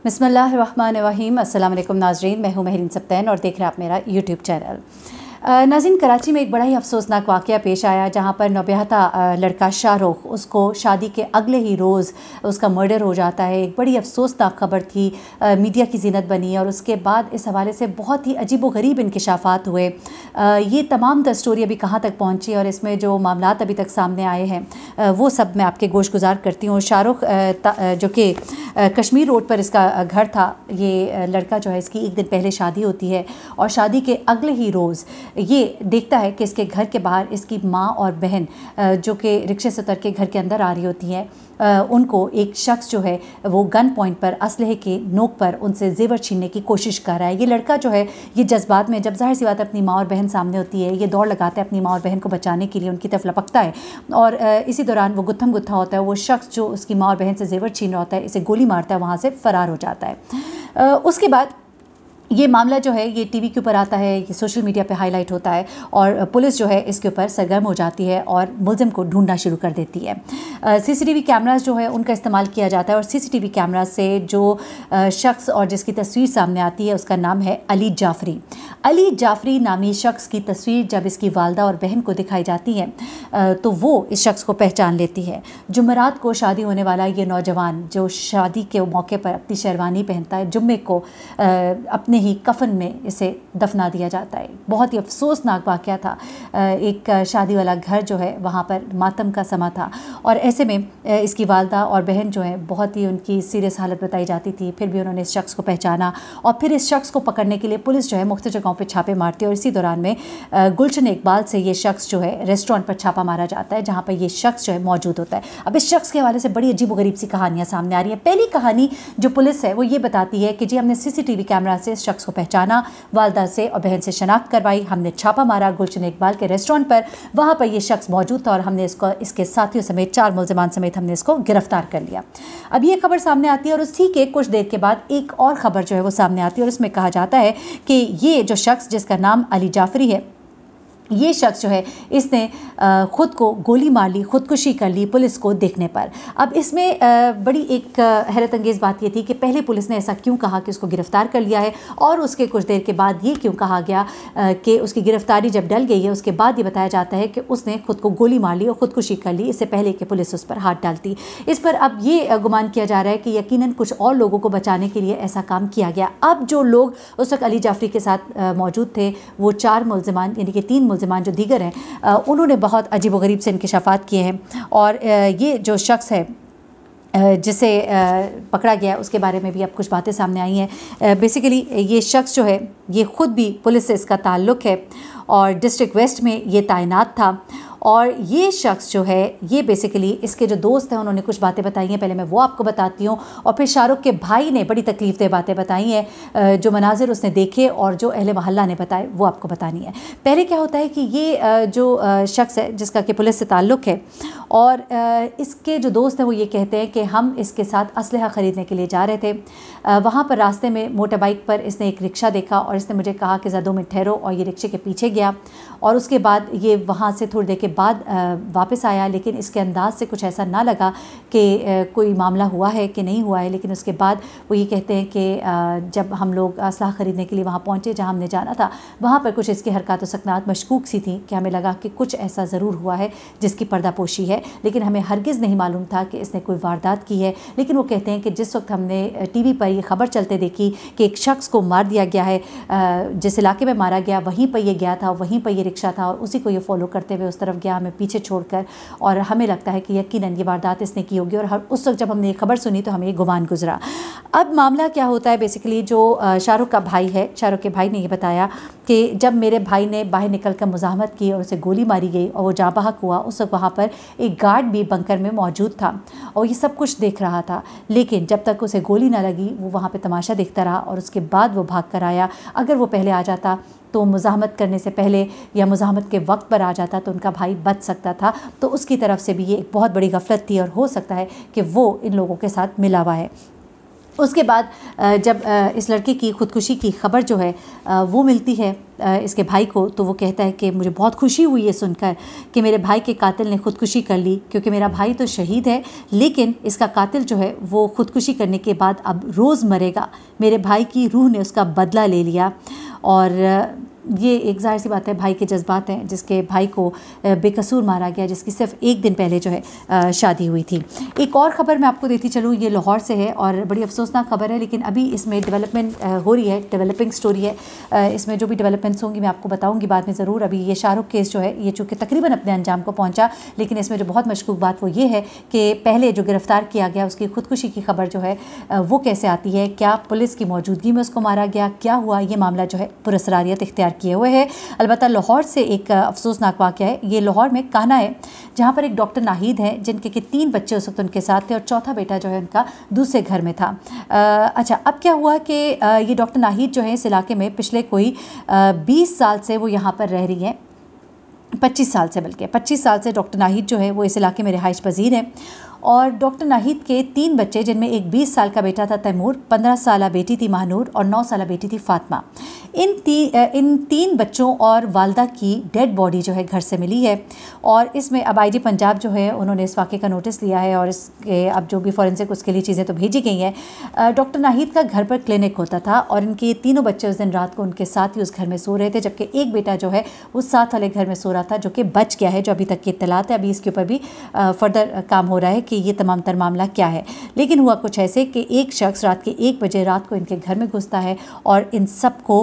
बिस्मिल्लाहिर्रहमानिर्रहीम। अस्सलाम वालेकुम नाज़रीन, मैं हूँ महरीन सब्तैन और देख रहे हैं आप मेरा यूट्यूब चैनल। नाज़रीन, कराची में एक बड़ा ही अफसोसनाक वाक़या पेश आया जहाँ पर नौब्याहता लड़का शाहरुख, उसको शादी के अगले ही रोज़ उसका मर्डर हो जाता है। एक बड़ी अफसोसनाक ख़बर थी, मीडिया की ज़ीनत बनी और उसके बाद इस हवाले से बहुत ही अजीब व गरीब इंकिशाफ़ात हुए। ये तमाम द स्टोरी अभी कहाँ तक पहुँची और इसमें जो मामलात अभी तक सामने आए हैं वो सब मैं आपके गोश गुजार करती हूँ। शाहरुख जो कि कश्मीर रोड पर इसका घर था, ये लड़का जो है इसकी एक दिन पहले शादी होती है और शादी के अगले ही रोज़ ये देखता है कि इसके घर के बाहर इसकी माँ और बहन जो कि रिक्शे से उतर के घर के अंदर आ रही होती हैं, उनको एक शख्स जो है वो गन पॉइंट पर असलहे के नोक पर उनसे जेवर छीनने की कोशिश कर रहा है। ये लड़का जो है ये जज्बात में, जब ज़ाहिर सी बात अपनी माँ और बहन सामने होती है, ये दौड़ लगाता है अपनी माँ और बहन को बचाने के लिए, उनकी तरफ लपकता है और इसी दौरान वो गुत्थम गुत्था होता है। वो शख्स जो उसकी माँ और बहन से जेवर छीन रहा होता है, इसे गोली मारता है, वहाँ से फ़रार हो जाता है। उसके बाद ये मामला जो है ये टीवी के ऊपर आता है, ये सोशल मीडिया पे हाईलाइट होता है और पुलिस जो है इसके ऊपर सरगर्म हो जाती है और मुलजिम को ढूंढना शुरू कर देती है। सीसीटीवी कैमरास जो है उनका इस्तेमाल किया जाता है और सीसीटीवी कैमरा से जो शख्स और जिसकी तस्वीर सामने आती है उसका नाम है अली जाफरी। अली जाफरी नामी शख्स की तस्वीर जब इसकी वालदा और बहन को दिखाई जाती है तो वो इस शख्स को पहचान लेती है। जुमेरात को शादी होने वाला ये नौजवान जो शादी के मौके पर अपनी शेरवानी पहनता है, जुम्मे को अपने ही कफन में इसे दफना दिया जाता है। बहुत ही अफसोसनाक वाक़या था। एक शादी वाला घर जो है वहाँ पर मातम का समा था और ऐसे में इसकी वालदा और बहन जो है बहुत ही उनकी सीरियस हालत बताई जाती थी। फिर भी उन्होंने इस शख्स को पहचाना और फिर इस शख्स को पकड़ने के लिए पुलिस जो है मुख्तलिफ जगहों पर छापे मारती है और इसी दौरान में गुलशन इकबाल से ये शख्स जो है रेस्टोरेंट पर छापा मारा जाता है जहाँ पर ये शख्स जो है मौजूद होता है। अब इस शख्स के हवाले से बड़ी अजीब व गरीब सी कहानियाँ सामने आ रही हैं। पहली कहानी जो पुलिस है वो ये बताती है कि जी हमने सीसीटीवी कैमरा से इस शख्स को पहचाना, वालदा से और बहन से शनाख्त करवाई, हमने छापा मारा गुलशन इकबाल के रेस्टोरेंट पर, वहाँ पर ये शख्स मौजूद था और हमने इसको इसके साथियों समेत 4 मुलजिमान समेत हमने इसको गिरफ्तार कर लिया। अब ये खबर सामने आती है और उसी के कुछ देर के बाद एक और ख़बर जो है वो सामने आती है और उसमें कहा जाता है कि ये जो शख्स जिसका नाम अली जाफरी है, ये शख्स जो है इसने ख़ुद को गोली मार ली, ख़ुदकुशी कर ली पुलिस को देखने पर। अब इसमें बड़ी एक हैरत अंगेज़ बात ये थी कि पहले पुलिस ने ऐसा क्यों कहा कि उसको गिरफ़्तार कर लिया है और उसके कुछ देर के बाद ये क्यों कहा गया कि उसकी गिरफ़्तारी जब डल गई है उसके बाद ये बताया जाता है कि उसने ख़ुद को गोली मार ली और ख़ुदकुशी कर ली, इससे पहले कि पुलिस उस पर हाथ डालती। इस पर अब ये गुमान किया जा रहा है कि यकीनन कुछ और लोगों को बचाने के लिए ऐसा काम किया गया। अब जो लोग उस वक्त अली जाफरी के साथ मौजूद थे वो 4 मुलजिमान यानी कि 3 मुलजिमान जो दीगर हैं उन्होंने बहुत अजीब व गरीब से इंकिशाफात किए हैं और ये जो शख्स है जिसे पकड़ा गया उसके बारे में भी अब कुछ बातें सामने आई हैं। बेसिकली ये शख्स जो है ये ख़ुद भी पुलिस से इसका ताल्लुक़ है और डिस्ट्रिक्ट वेस्ट में ये तैनात था और ये शख्स जो है ये बेसिकली इसके जो दोस्त हैं उन्होंने कुछ बातें बताई हैं, पहले मैं वो आपको बताती हूँ और फिर शाहरुख के भाई ने बड़ी तकलीफ़देह बातें बताई हैं, जो मनाजिर उसने देखे और जो अहले महल्ला ने बताए वो आपको बतानी है। पहले क्या होता है कि ये जो शख्स है जिसका कि पुलिस से ताल्लुक़ है और इसके जो दोस्त हैं वो ये कहते हैं कि हम इसके साथ असलहा ख़रीदने के लिए जा रहे थे। वहाँ पर रास्ते में मोटर बाइक पर इसने एक रिक्शा देखा और इसने मुझे कहा कि ज़रा 2 मिनट ठहरो और ये रिक्शे के पीछे गया और उसके बाद ये वहाँ से थोड़ी देर के बाद वापस आया, लेकिन इसके अंदाज़ से कुछ ऐसा ना लगा कि कोई मामला हुआ है कि नहीं हुआ है। लेकिन उसके बाद वो ये कहते हैं कि जब हम लोग असलाह ख़रीदने के लिए वहाँ पहुँचे जहाँ हमने जाना था, वहाँ पर कुछ इसकी हरकत व सकनात मशकूक सी थी कि हमें लगा कि कुछ ऐसा ज़रूर हुआ है जिसकी पर्दापोशी है, लेकिन हमें हरगिज़ नहीं मालूम था कि इसने कोई वारदात की है। लेकिन वो कहते हैं कि जिस वक्त हमने टीवी पर ये ख़बर चलते देखी कि एक शख्स को मार दिया गया है, जिस इलाके में मारा गया वहीं पर ये गया था, वहीं पर ये रिक्शा था और उसी को ये फॉलो करते हुए उस तरफ गया हमें पीछे छोड़कर, और हमें लगता है कि यकीनन ये वारदात इसने की होगी। और उस वक्त जब हमने ये खबर सुनी तो हमें ये गुमान गुजरा। अब मामला क्या होता है, बेसिकली जो शाहरुख का भाई है, शाहरुख के भाई ने ये बताया कि जब मेरे भाई ने बाहर निकल कर मुज़ाहमत की और उसे गोली मारी गई और वो जाँ बहक हुआ, उस वक्त वहाँ पर एक गार्ड भी बंकर में मौजूद था और ये सब कुछ देख रहा था। लेकिन जब तक उसे गोली ना लगी वो वहाँ पर तमाशा देखता रहा और उसके बाद वो भाग कर आया। अगर वो पहले आ जाता तो मुज़ाहमत करने से पहले या मुज़ाहमत के वक्त पर आ जाता तो उनका भाई बच सकता था। तो उसकी तरफ से भी ये एक बहुत बड़ी गफलत थी और हो सकता है कि वो इन लोगों के साथ मिला हुआ है। उसके बाद जब इस लड़के की ख़ुदकुशी की ख़बर जो है वो मिलती है इसके भाई को, तो वो कहता है कि मुझे बहुत खुशी हुई है सुनकर कि मेरे भाई के कातिल ने ख़ुदकुशी कर ली, क्योंकि मेरा भाई तो शहीद है लेकिन इसका कातिल जो है वो ख़ुदकुशी करने के बाद अब रोज़ मरेगा। मेरे भाई की रूह ने उसका बदला ले लिया। और ये एक ज़ाहिर सी बात है, भाई के जज्बात हैं, जिसके भाई को बेकसूर मारा गया, जिसकी सिर्फ एक दिन पहले जो है शादी हुई थी। एक और ख़बर मैं आपको देती चलूँ, ये लाहौर से है और बड़ी अफसोसनाक खबर है, लेकिन अभी इसमें डेवलपमेंट हो रही है, डेवलपिंग स्टोरी है। इसमें जो भी डेवलपमेंट्स होंगी मैं आपको बताऊँगी बाद में ज़रूर। अभी ये शाहरुख केस जो है ये चूँकि तकरीबन अपने अंजाम को पहुँचा, लेकिन इसमें जो बहुत मशकूक बात वो ये है कि पहले जो गिरफ़्तार किया गया उसकी ख़ुदकुशी की खबर जो है वो कैसे आती है, क्या पुलिस की मौजूदगी में उसको मारा गया, क्या हुआ, ये मामला जो है पुरअसरारियत इख्तियार किए हुए है। अलबत्ता लाहौर से एक अफसोसनाक वाक़या है। ये लाहौर में कान्हा है, जहाँ पर एक डॉक्टर नाहिद हैं जिनके के 3 बच्चे उस वक्त उनके साथ थे और चौथा बेटा जो है उनका दूसरे घर में था। अच्छा, अब क्या हुआ कि ये डॉक्टर नाहिद जो है इस इलाके में पिछले कोई 20 साल से वो यहाँ पर रह रही हैं, 25 साल से, बल्कि 25 साल से डॉक्टर नाहिद जो है वो इस इलाके में रिहाइश पजीर हैं। और डॉक्टर नाहिद के 3 बच्चे, जिनमें एक 20 साल का बेटा था तैमूर, 15 साल बेटी थी महानूर और 9 साल बेटी थी फातिमा। इन 3 बच्चों और वालदा की डेड बॉडी जो है घर से मिली है। और इसमें अब IG पंजाब जो है उन्होंने इस वाक़े का नोटिस लिया है और इसके अब जो भी फॉरेंसिक उसके लिए चीज़ें तो भेजी गई हैं। डॉक्टर नाहिद का घर पर क्लिनिक होता था और इनके ये तीनों बच्चे उस दिन रात को उनके साथ ही उस घर में सो रहे थे, जबकि एक बेटा जो है उस साथ वाले घर में सो रहा था, जो कि बच गया है, जो अभी तक की इत्तलात है। अभी इसके ऊपर भी फर्दर काम हो रहा है कि ये तमाम तर मामला क्या है। लेकिन हुआ कुछ ऐसे कि एक शख्स रात के 1 बजे रात को इनके घर में घुसता है और इन सब को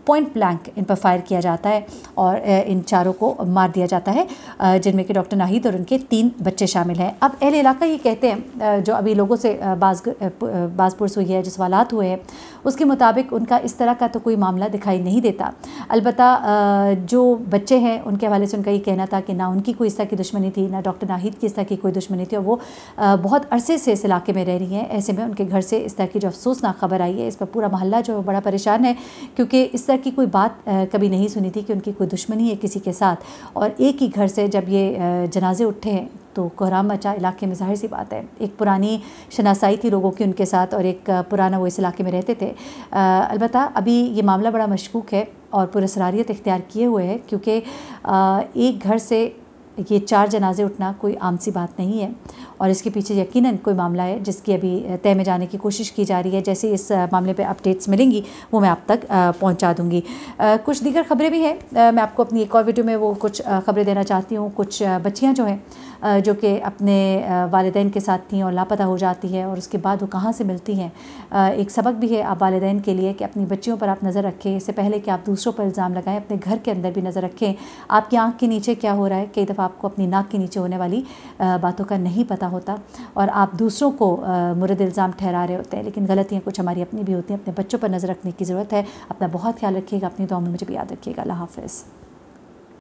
पॉइंट ब्लैंक इन पर फायर किया जाता है और इन चारों को मार दिया जाता है, जिनमें कि डॉक्टर नाहिद और उनके 3 बच्चे शामिल हैं। अब अहले इलाका ये कहते हैं, जो अभी लोगों से बाज़पुरस हुई है, जो सवालात हुए हैं, उसके मुताबिक उनका इस तरह का तो कोई मामला दिखाई नहीं देता। अलबत्ता जो बच्चे हैं उनके हवाले से उनका ये कहना था कि ना उनकी कोई इस तरह की दुश्मनी थी, ना डॉक्टर नाहिद की इस तरह की कोई दुश्मनी थी, और वो बहुत अरसे से इस इलाके में रह रही हैं। ऐसे में उनके घर से इस तरह की जो अफसोसनाक खबर आई है, इस पर पूरा मोहल्ला जो है बड़ा परेशान है, क्योंकि इस की कोई बात कभी नहीं सुनी थी कि उनकी कोई दुश्मनी है किसी के साथ। और एक ही घर से जब ये जनाजे उठे हैं तो कोहराम मचा इलाके में, ज़ाहिर सी बात है। एक पुरानी शनासाई थी लोगों की उनके साथ और एक पुराना वो इस इलाके में रहते थे। अलबत्ता अभी ये मामला बड़ा मशकूक है और पुरअसरारियत इख्तियार किए हुए है, क्योंकि एक घर से ये 4 जनाजे उठना कोई आम सी बात नहीं है और इसके पीछे यकीनन कोई मामला है जिसकी अभी तय में जाने की कोशिश की जा रही है। जैसे इस मामले पे अपडेट्स मिलेंगी वो मैं आप तक पहुंचा दूंगी। कुछ दीगर ख़बरें भी हैं, मैं आपको अपनी एक और वीडियो में वो कुछ ख़बरें देना चाहती हूँ। कुछ बच्चियाँ जो हैं जो कि अपने वालिदैन के साथ थीं और लापता हो जाती है और उसके बाद वो कहाँ से मिलती हैं। एक सबक भी है आप वालिदैन के लिए कि अपनी बच्चियों पर आप नज़र रखें, इससे पहले कि आप दूसरों पर इल्ज़ाम लगाएं, अपने घर के अंदर भी नज़र रखें। आपकी आँख के नीचे क्या हो रहा है, कई दफ़ा आपको अपनी नाक के नीचे होने वाली बातों का नहीं पता होता और आप दूसरों को मुर्द इल्ज़ाम ठहरा रहे होते हैं, लेकिन गलतियाँ कुछ हमारी अपनी भी होती हैं। अपने बच्चों पर नज़र रखने की ज़रूरत है। अपना बहुत ख्याल रखिएगा, अपनी दुआओं में मुझे भी याद रखिएगा। अल्लाह हाफ़िज़।